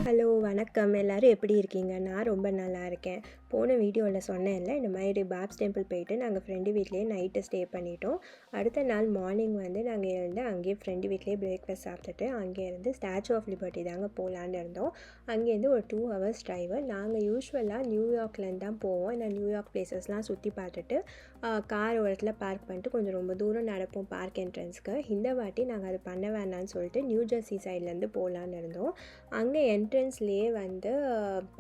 Hello வணக்கம். எல்லாரும் எப்படி இருக்கீங்க? நான் ரொம்ப நல்லா இருக்கேன். போன வீடியோவில் சொன்னேன்ல, இந்த மாதிரி பாப்ஸ் டெம்பிள் போயிட்டு நாங்கள் ஃப்ரெண்டு வீட்லேயே நைட்டு ஸ்டே பண்ணிட்டோம். அடுத்த நாள் மார்னிங் வந்து நாங்கள் எழுந்து அங்கேயே ஃப்ரெண்டு வீட்லேயே பிரேக்ஃபாஸ்ட் சாப்பிட்டுட்டு அங்கேருந்து ஸ்டாச்சு ஆஃப் லிபர்ட்டி தாங்க போகலான்னு இருந்தோம். அங்கேருந்து ஒரு 2 ஹவர்ஸ் ட்ரைவு. நாங்கள் யூஸ்வலாக நியூயார்க்லேருந்து தான் போவோம். இந்த நியூயார்க் பிளேசஸ்லாம் சுற்றி பார்த்துட்டு கார் ஒரு இடத்துல பார்க் பண்ணிட்டு கொஞ்சம் ரொம்ப தூரம் நடப்போம் பார்க் என்ட்ரன்ஸ்க்கு. இந்த வாட்டி நாங்கள் அது பண்ண வேணான்னு சொல்லிட்டு நியூ ஜெர்சி சைட்லேருந்து போகலான்னு இருந்தோம். அங்கே என்ட்ரன்ஸ்லேயே வந்து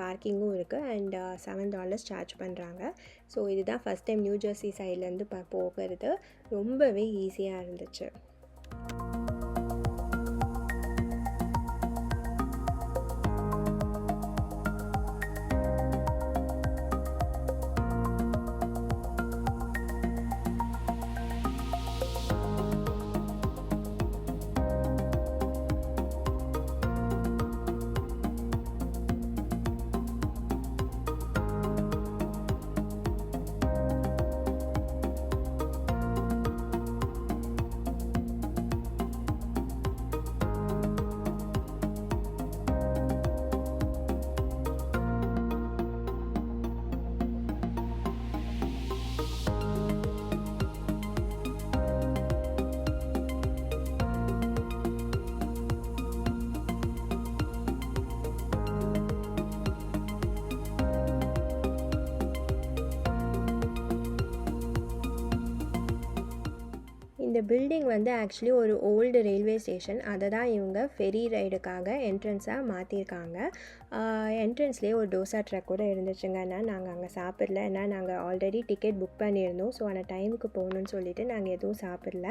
பார்க்கிங்கும் இருக்குது அண்ட் $7 சார்ஜ் பண்ணுறாங்க. ஸோ இதுதான் ஃபஸ்ட் டைம் நியூ ஜெர்சி சைட்லேருந்து போகிறது. ரொம்பவே ஈஸியாக இருந்துச்சு. இந்த பில்டிங் வந்து ஆக்சுவலி ஒரு ஓல்டு ரயில்வே ஸ்டேஷன். அதை தான் இவங்க ஃபெரி ரைடுக்காக என்ட்ரன்ஸாக மாற்றிருக்காங்க. என்ட்ரன்ஸ்லேயே ஒரு டோசா ட்ரக் கூட இருந்துச்சுங்க. ஆனால் நாங்கள் அங்கே சாப்பிடல. ஏன்னா நாங்கள் ஆல்ரெடி டிக்கெட் புக் பண்ணியிருந்தோம். ஸோ அந்த டைமுக்கு போகணுன்னு சொல்லிவிட்டு நாங்கள் எதுவும் சாப்பிடல.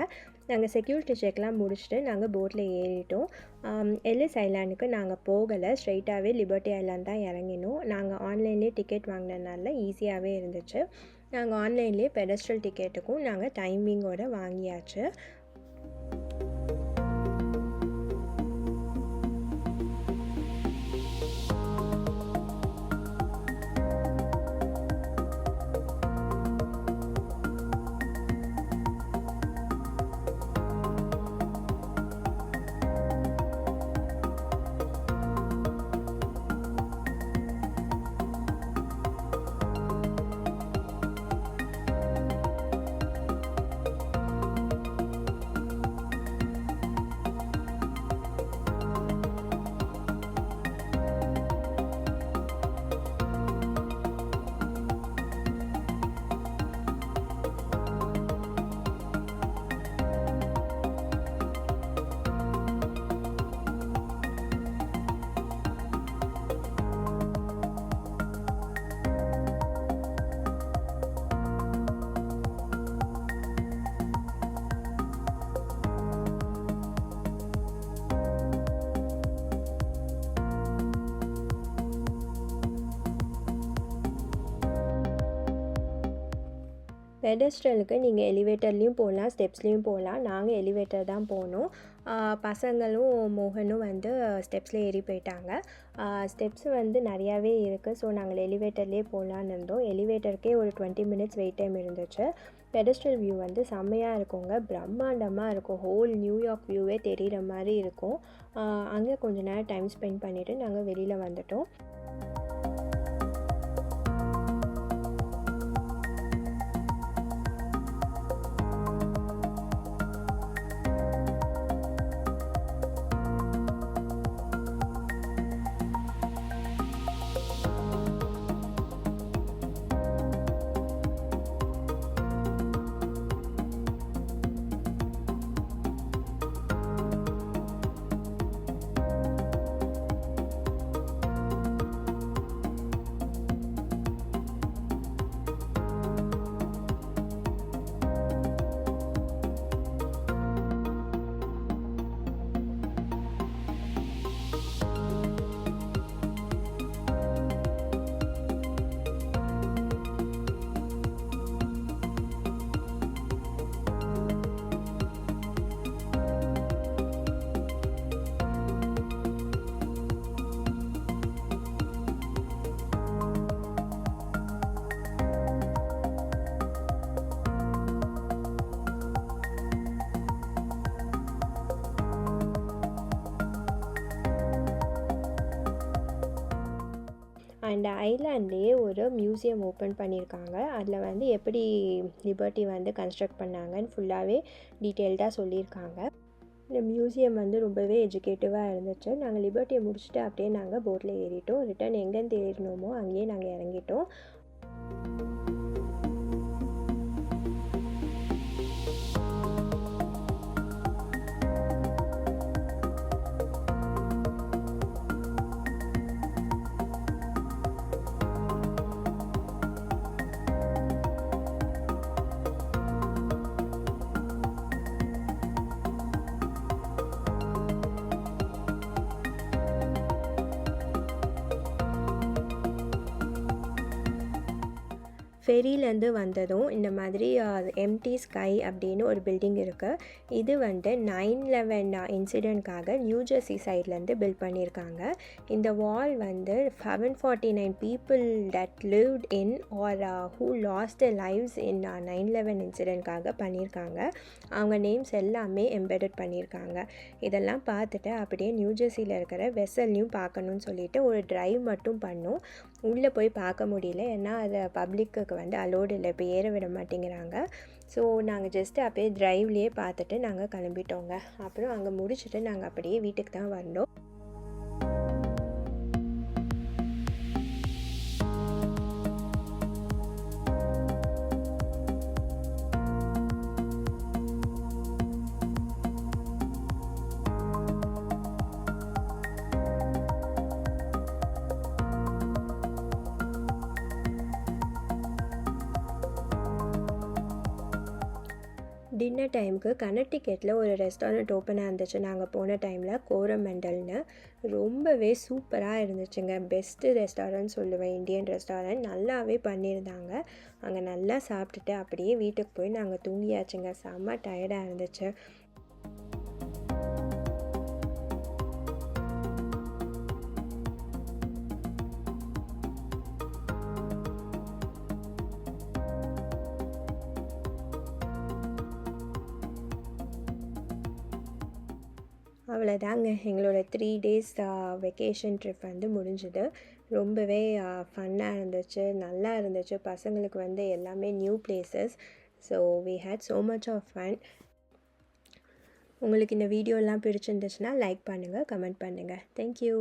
நாங்கள் செக்யூரிட்டி செக்லாம் முடிச்சுட்டு நாங்கள் போட்டில் ஏறிட்டோம். எல்லிஸ் ஐலாண்டுக்கு நாங்கள் போகலை. ஸ்ட்ரைட்டாகவே லிபர்ட்டி ஐலாண்ட் தான் இறங்கினோம். நாங்கள் ஆன்லைன்லேயே டிக்கெட் வாங்கினதுனால ஈஸியாகவே இருந்துச்சு. நாங்கள் ஆன்லைன்லேயே பெடஸ்ட்ரல் டிக்கெட்டுக்கும் நாங்கள் டைமிங்கோடு வாங்கியாச்சு. பெடஸ்ட்ரலுக்கு நீங்கள் எலிவேட்டர்லேயும் போகலாம், ஸ்டெப்ஸ்லேயும் போகலாம். நாங்கள் எலிவேட்டர் தான் போனோம். பசங்களும் மோகனும் வந்து ஸ்டெப்ஸில் ஏறி போயிட்டாங்க. ஸ்டெப்ஸ் வந்து நிறையாவே இருக்குது. ஸோ நாங்கள் எலிவேட்டர்லேயே போகலான்னு இருந்தோம். எலிவேட்டருக்கே ஒரு 20 மினிட்ஸ் வெயிட் டைம் இருந்துச்சு. பெடஸ்ட்ரல் வியூ வந்து செம்மையாக இருக்குங்க. பிரம்மாண்டமாக இருக்கும். ஹோல் நியூயார்க் வியூவே தெரிகிற மாதிரி இருக்கும். அங்கே கொஞ்சம் நேரம் டைம் ஸ்பெண்ட் பண்ணிவிட்டு நாங்கள் வெளியில் வந்துட்டோம். அந்த ஐலாண்ட்லேயே ஒரு மியூசியம் ஓப்பன் பண்ணியிருக்காங்க. அதில் வந்து எப்படி லிபர்ட்டி வந்து கன்ஸ்ட்ரக்ட் பண்ணாங்கன்னு ஃபுல்லாகவே டீட்டெயில்டாக சொல்லியிருக்காங்க. இந்த மியூசியம் வந்து ரொம்பவே எஜுகேட்டிவாக இருந்துச்சு. நாங்கள் லிபர்ட்டியை முடிச்சுட்டு அப்படியே நாங்கள் போட்டில் ஏறிட்டோம். ரிட்டர்ன் எங்கேருந்து ஏறினோமோ அங்கேயே நாங்கள் இறங்கிட்டோம். ஃபெரியிலேருந்து வந்ததும் இந்த மாதிரி எம்டி ஸ்கை அப்படின்னு ஒரு பில்டிங் இருக்குது. இது வந்து 9/11 இன்சிடெண்ட்காக நியூ ஜெர்சி சைட்லேருந்து பில்ட் பண்ணியிருக்காங்க. இந்த வால் வந்து 749 people that lived in or who lost the lives in 9/11 இன்சிடெண்ட்காக பண்ணியிருக்காங்க. அவங்க நேம்ஸ் எல்லாமே எம்பெடட் பண்ணியிருக்காங்க. இதெல்லாம் பார்த்துட்டு அப்படியே நியூ ஜெர்சியில் இருக்கிற வெசல்லையும் பார்க்கணுன்னு சொல்லிட்டு ஒரு ட்ரைவ் மட்டும் பண்ணோம். உள்ளே போய் பார்க்க முடியல, ஏன்னா அதை பப்ளிக்கு வந்து அலோடு இல்லை, இப்போ ஏற விட மாட்டேங்கிறாங்க. ஸோ நாங்கள் ஜஸ்ட்டு அப்படியே ட்ரைவ்லேயே பார்த்துட்டு நாங்கள் கிளம்பிட்டோங்க. அப்புறம் அங்கே முடிச்சுட்டு நாங்கள் அப்படியே வீட்டுக்கு தான் வந்தோம். டின்னர் டைமுக்கு கனெக்டிகட்டில் ஒரு ரெஸ்டாரண்ட் ஓப்பனாக இருந்துச்சு நாங்கள் போன டைமில், கோரமண்டல்னு. ரொம்பவே சூப்பராக இருந்துச்சுங்க. பெஸ்ட்டு ரெஸ்டாரண்ட் சொல்லுவேன், இந்தியன் ரெஸ்டாரண்ட். நல்லாவே பண்ணியிருந்தாங்க. அங்கே நல்லா சாப்பிட்டுட்டு அப்படியே வீட்டுக்கு போய் நாங்கள் தூங்கியாச்சுங்க. செம்ம டயர்டாக இருந்துச்சு. அவ்வளோதாங்க, எங்களோட 3 டேஸ் வெக்கேஷன் ட்ரிப் வந்து முடிஞ்சுது. ரொம்பவே ஃபன்னாக இருந்துச்சு, நல்லா இருந்துச்சு. பசங்களுக்கு வந்து எல்லாமே new places. So we had so much of fun. உங்களுக்கு இந்த வீடியோலாம் பிடிச்சிருந்துச்சுன்னா லைக் பண்ணுங்கள், கமெண்ட் பண்ணுங்கள். தேங்க்யூ.